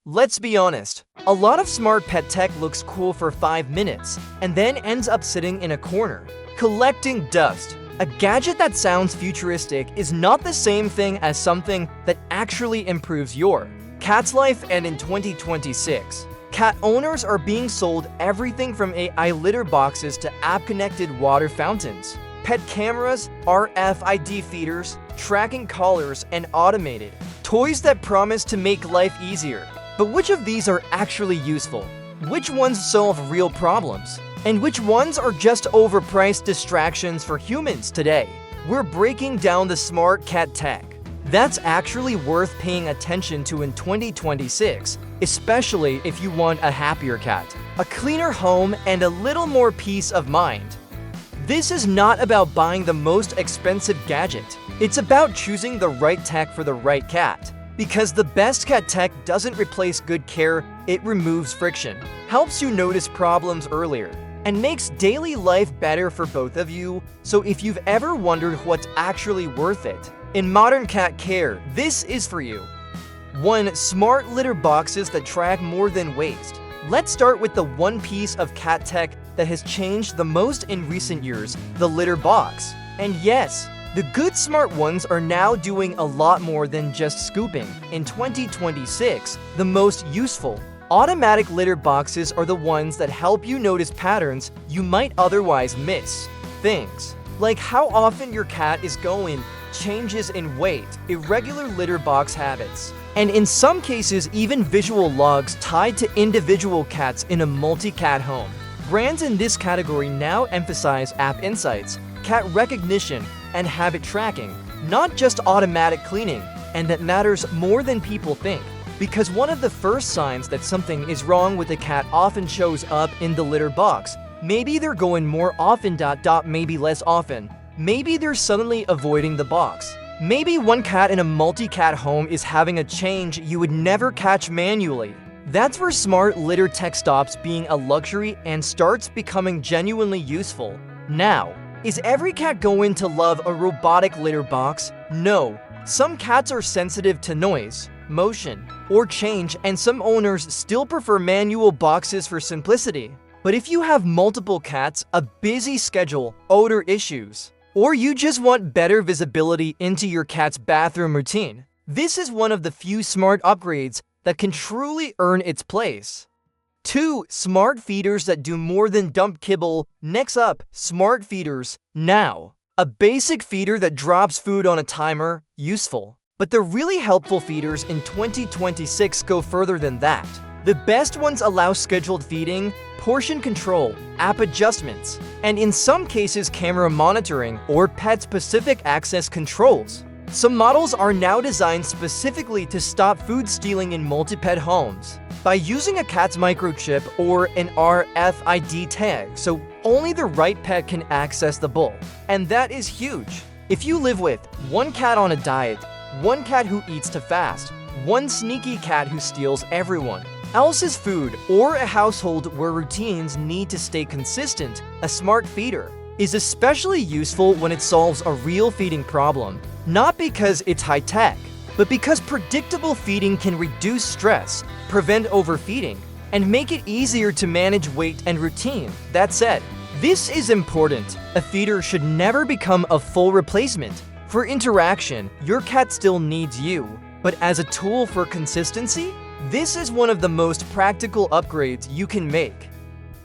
Let's be honest, a lot of smart pet tech looks cool for 5 minutes and then ends up sitting in a corner, collecting dust. A gadget that sounds futuristic is not the same thing as something that actually improves your cat's life. And in 2026, cat owners are being sold everything from AI litter boxes to app-connected water fountains, pet cameras, RFID feeders, tracking collars, and automated toys that promise to make life easier. But which of these are actually useful? Which ones solve real problems? And which ones are just overpriced distractions for humans today? We're breaking down the SmartCat tech that's actually worth paying attention to in 2026, especially if you want a happier cat, a cleaner home, and a little more peace of mind. This is not about buying the most expensive gadget. It's about choosing the right tech for the right cat. Because the best cat tech doesn't replace good care, it removes friction, helps you notice problems earlier, and makes daily life better for both of you. So if you've ever wondered what's actually worth it in modern cat care, this is for you. 1. Smart litter boxes that track more than waste. Let's start with the one piece of cat tech that has changed the most in recent years, the litter box. And yes, the good smart ones are now doing a lot more than just scooping. In 2026, the most useful automatic litter boxes are the ones that help you notice patterns you might otherwise miss. Things like how often your cat is going, changes in weight, irregular litter box habits, and in some cases even visual logs tied to individual cats in a multi-cat home. Brands in this category now emphasize app insights, cat recognition, and habit tracking, not just automatic cleaning, and that matters more than people think. Because one of the first signs that something is wrong with a cat often shows up in the litter box. Maybe they're going more often, maybe less often. Maybe they're suddenly avoiding the box. Maybe one cat in a multi-cat home is having a change you would never catch manually. That's where smart litter tech stops being a luxury and starts becoming genuinely useful. Now, is every cat going to love a robotic litter box? No. Some cats are sensitive to noise, motion, or change, and some owners still prefer manual boxes for simplicity. But if you have multiple cats, a busy schedule, odor issues, or you just want better visibility into your cat's bathroom routine, this is one of the few smart upgrades that can truly earn its place. 2. Smart feeders that do more than dump kibble. Next up, smart feeders. Now, a basic feeder that drops food on a timer, useful. But the really helpful feeders in 2026 go further than that. The best ones allow scheduled feeding, portion control, app adjustments, and in some cases camera monitoring or pet-specific access controls. Some models are now designed specifically to stop food stealing in multi-pet homes by using a cat's microchip or an RFID tag, so only the right pet can access the bowl. And that is huge. If you live with one cat on a diet, one cat who eats to fast, one sneaky cat who steals everyone else's food, or a household where routines need to stay consistent, a smart feeder is especially useful when it solves a real feeding problem. Not because it's high-tech, but because predictable feeding can reduce stress, prevent overfeeding, and make it easier to manage weight and routine. That said, this is important. A feeder should never become a full replacement. For interaction, your cat still needs you, but as a tool for consistency, this is one of the most practical upgrades you can make.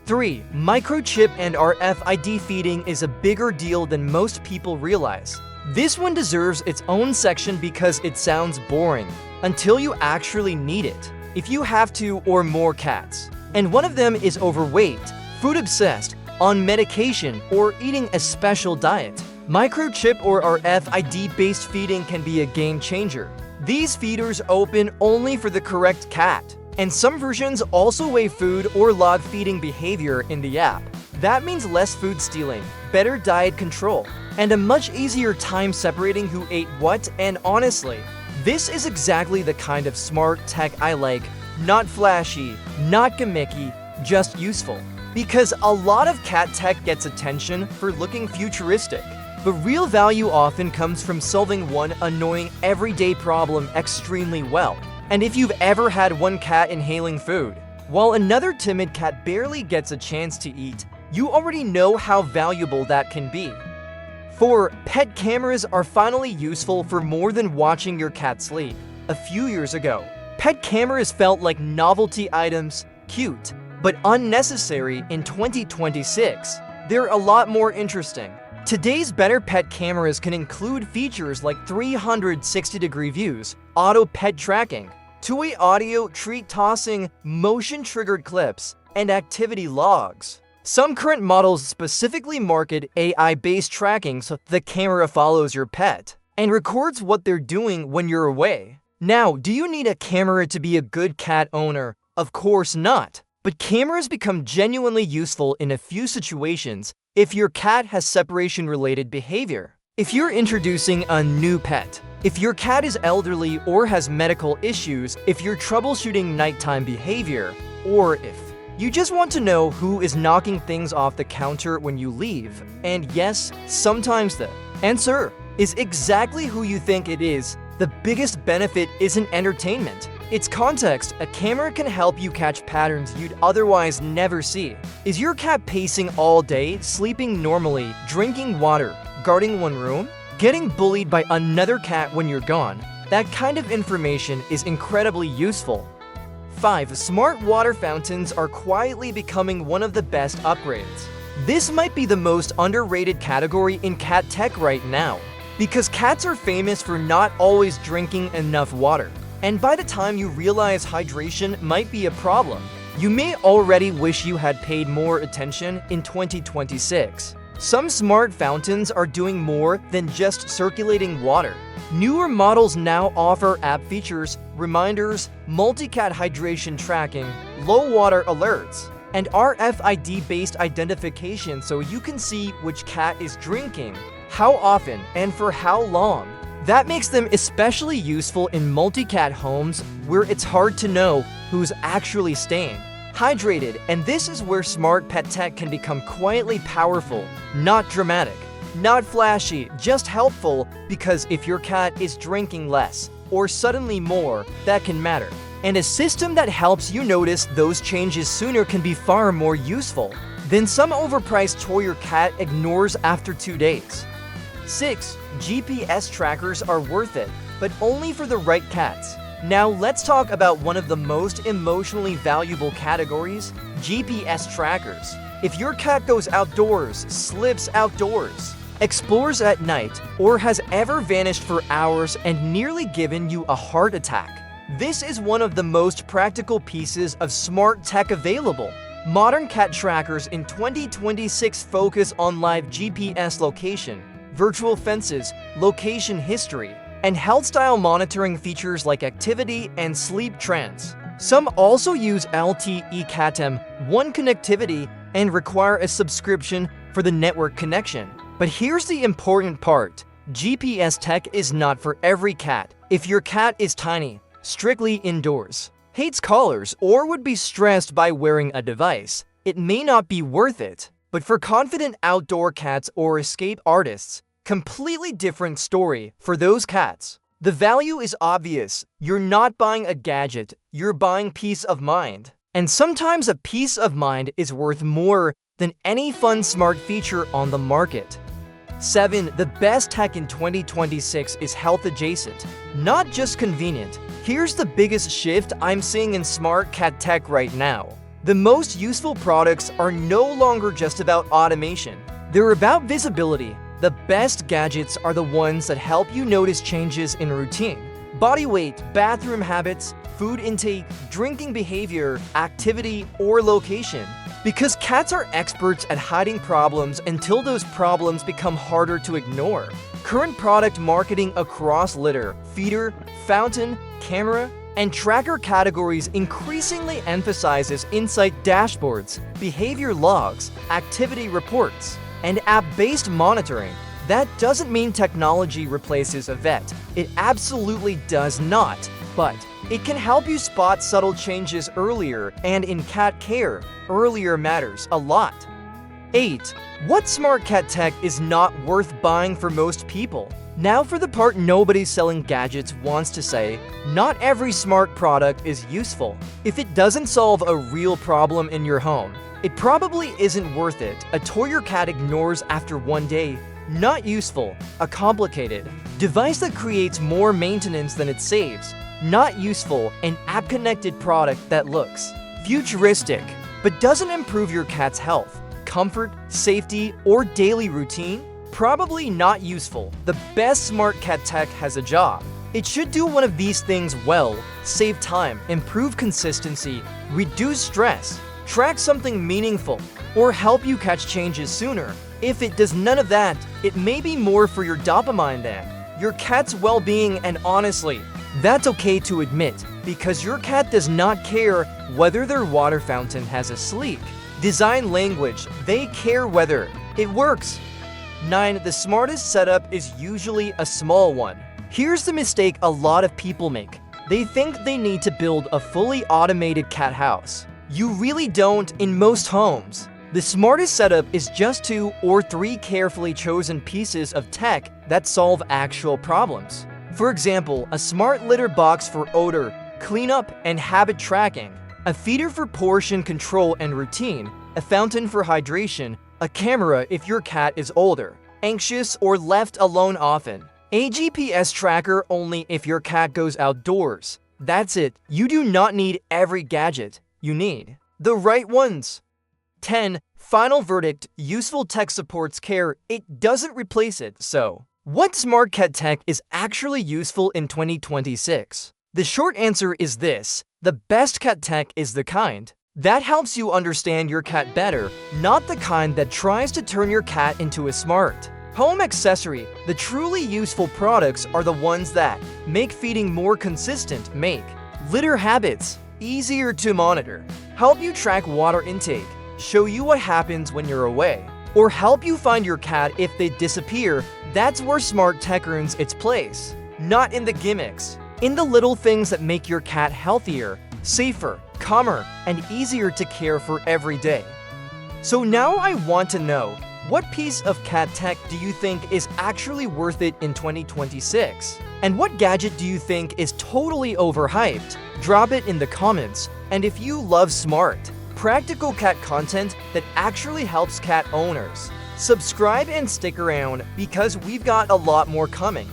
3. Microchip and RFID feeding is a bigger deal than most people realize. This one deserves its own section because it sounds boring until you actually need it. If you have 2 or more cats, and one of them is overweight, food obsessed, on medication, or eating a special diet, microchip or RFID-based feeding can be a game changer. These feeders open only for the correct cat, and some versions also weigh food or log feeding behavior in the app. That means less food stealing, better diet control, and a much easier time separating who ate what. And honestly, this is exactly the kind of smart tech I like. Not flashy, not gimmicky, just useful. Because a lot of cat tech gets attention for looking futuristic, but real value often comes from solving one annoying everyday problem extremely well. And if you've ever had one cat inhaling food, while another timid cat barely gets a chance to eat, you already know how valuable that can be. 4. Pet cameras are finally useful for more than watching your cat sleep. A few years ago, pet cameras felt like novelty items, cute, but unnecessary. In 2026. They're a lot more interesting. Today's better pet cameras can include features like 360-degree views, auto pet tracking, two-way audio, treat tossing, motion-triggered clips, and activity logs. Some current models specifically market AI-based tracking so the camera follows your pet and records what they're doing when you're away. Now, do you need a camera to be a good cat owner? Of course not. But cameras become genuinely useful in a few situations if your cat has separation-related behavior. If you're introducing a new pet, if your cat is elderly or has medical issues, if you're troubleshooting nighttime behavior, or if you just want to know who is knocking things off the counter when you leave. And yes, sometimes the answer is exactly who you think it is. The biggest benefit isn't entertainment. It's context. A camera can help you catch patterns you'd otherwise never see. Is your cat pacing all day, sleeping normally, drinking water, guarding one room, getting bullied by another cat when you're gone? That kind of information is incredibly useful. 5. Smart water fountains are quietly becoming one of the best upgrades. This might be the most underrated category in cat tech right now, because cats are famous for not always drinking enough water. And by the time you realize hydration might be a problem, you may already wish you had paid more attention. In 2026. Some smart fountains are doing more than just circulating water. Newer models now offer app features, reminders, multi-cat hydration tracking, low water alerts, and RFID-based identification so you can see which cat is drinking, how often, and for how long. That makes them especially useful in multi-cat homes where it's hard to know who's actually staying hydrated, and this is where smart pet tech can become quietly powerful, not dramatic, not flashy, just helpful, because if your cat is drinking less or suddenly more, that can matter. And a system that helps you notice those changes sooner can be far more useful than some overpriced toy your cat ignores after 2 days. 6. GPS trackers are worth it, but only for the right cats. Now let's talk about one of the most emotionally valuable categories, GPS trackers. If your cat goes outdoors, slips outdoors, explores at night, or has ever vanished for hours and nearly given you a heart attack, this is one of the most practical pieces of smart tech available. Modern cat trackers in 2026 focus on live GPS location, virtual fences, location history, and health-style monitoring features like activity and sleep trends. Some also use LTE CATM1 connectivity and require a subscription for the network connection. But here's the important part. GPS tech is not for every cat. If your cat is tiny, strictly indoors, hates collars, or would be stressed by wearing a device, it may not be worth it. But for confident outdoor cats or escape artists, completely different story for those cats. The value is obvious. You're not buying a gadget, you're buying peace of mind. And sometimes a peace of mind is worth more than any fun smart feature on the market. 7. The best tech in 2026 is health adjacent, not just convenient. Here's the biggest shift I'm seeing in SmartCat tech right now. The most useful products are no longer just about automation. They're about visibility. The best gadgets are the ones that help you notice changes in routine, body weight, bathroom habits, food intake, drinking behavior, activity, or location. Because cats are experts at hiding problems until those problems become harder to ignore. Current product marketing across litter, feeder, fountain, camera, and tracker categories increasingly emphasizes insight dashboards, behavior logs, activity reports, and app-based monitoring. That doesn't mean technology replaces a vet. It absolutely does not. But it can help you spot subtle changes earlier, and in cat care, earlier matters a lot. 8. What SmartCat tech is not worth buying for most people? Now for the part nobody selling gadgets wants to say, not every smart product is useful. If it doesn't solve a real problem in your home, it probably isn't worth it. A toy your cat ignores after one day, not useful. A complicated device that creates more maintenance than it saves, not useful. An app-connected product that looks futuristic, but doesn't improve your cat's health, comfort, safety, or daily routine, probably not useful. The best SmartCat tech has a job. It should do one of these things well: save time, improve consistency, reduce stress, track something meaningful, or help you catch changes sooner. If it does none of that, it may be more for your dopamine than your cat's well-being, and honestly, that's okay to admit, because your cat does not care whether their water fountain has a sleek design language. They care whether it works. 9. The smartest setup is usually a small one. Here's the mistake a lot of people make. They think they need to build a fully automated cat house. You really don't in most homes. The smartest setup is just 2 or 3 carefully chosen pieces of tech that solve actual problems. For example, a smart litter box for odor, cleanup, and habit tracking, a feeder for portion control and routine, a fountain for hydration, a camera if your cat is older, anxious, or left alone often, a GPS tracker only if your cat goes outdoors. That's it. You do not need every gadget. You need the right ones. 10. Final verdict: useful tech supports care. It doesn't replace it. So, what SmartCat tech is actually useful in 2026? The short answer is this: the best cat tech is the kind that helps you understand your cat better, not the kind that tries to turn your cat into a smart home accessory. The truly useful products are the ones that make feeding more consistent, make litter habits easier to monitor, help you track water intake, show you what happens when you're away, or help you find your cat if they disappear. That's where smart tech earns its place. Not in the gimmicks, in the little things that make your cat healthier, safer, calmer, and easier to care for every day. So now I want to know, what piece of cat tech do you think is actually worth it in 2026? And what gadget do you think is totally overhyped? Drop it in the comments. And if you love smart, practical cat content that actually helps cat owners, subscribe and stick around, because we've got a lot more coming.